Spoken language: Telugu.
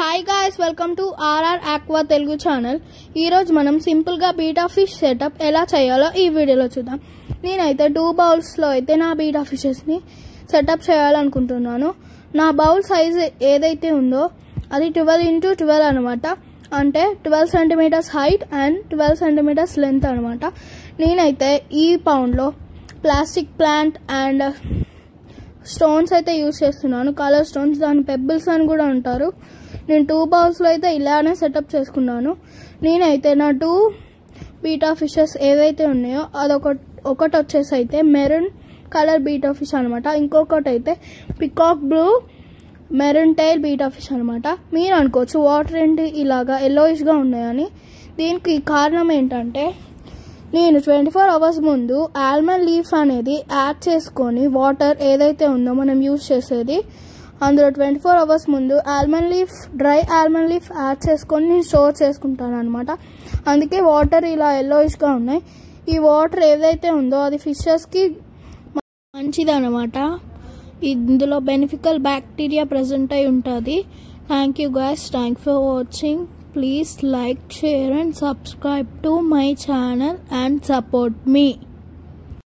Hi guys, welcome to RR aqua Telugu channel. ఈరోజు మనం సింపుల్గా బీటా ఫిష్ సెటప్ ఎలా చేయాలో ఈ వీడియోలో చూద్దాం. నేనైతే 2 బౌల్స్లో అయితే నా బీటా ఫిషెస్ని సెటప్ చేయాలనుకుంటున్నాను. నా బౌల్ సైజ్ ఏదైతే ఉందో అది 12x12 అనమాట. అంటే 12 centimetres height and 12 centimetres length అనమాట. నేనైతే ఈ పౌండ్లో ప్లాస్టిక్ ప్లాంట్ అండ్ స్టోన్స్ అయితే యూజ్ చేస్తున్నాను, కలర్ స్టోన్స్. దాని పెబ్బుల్స్ అని కూడా అంటారు. నేను 2 బౌల్స్లో అయితే ఇలానే సెటప్ చేసుకున్నాను. నేనైతే నా 2 బీటా ఫిషెస్ ఏవైతే ఉన్నాయో ఒకటి వచ్చేసి అయితే మెరూన్ కలర్ బీటా ఫిష్ అనమాట. ఇంకొకటి అయితే peacock blue maroon tail betta fish అనమాట. మీరు అనుకోవచ్చు వాటర్ ఏంటి ఇలాగా ఎల్లోయిష్గా ఉన్నాయని. దీనికి కారణం ఏంటంటే నేను 24 అవర్స్ ముందు ఆల్మండ్ లీఫ్ అనేది యాడ్ చేసుకొని వాటర్ ఏదైతే ఉందో మనం యూజ్ చేసేది అందులో 24 అవర్స్ ముందు డ్రై ఆల్మండ్ లీఫ్ యాడ్ చేసుకొని నేను స్టోర్ చేసుకుంటాను అనమాట. అందుకే వాటర్ ఇలా ఎల్లోయిష్గా ఉన్నాయి. ఈ వాటర్ ఏదైతే ఉందో అది ఫిషెస్కి మంచిది అనమాట. ఇందులో బెనిఫికల్ బ్యాక్టీరియా ప్రెజెంట్ అయి ఉంటుంది. Thank you guys, thank for watching. Please like, share and subscribe to my channel and support me.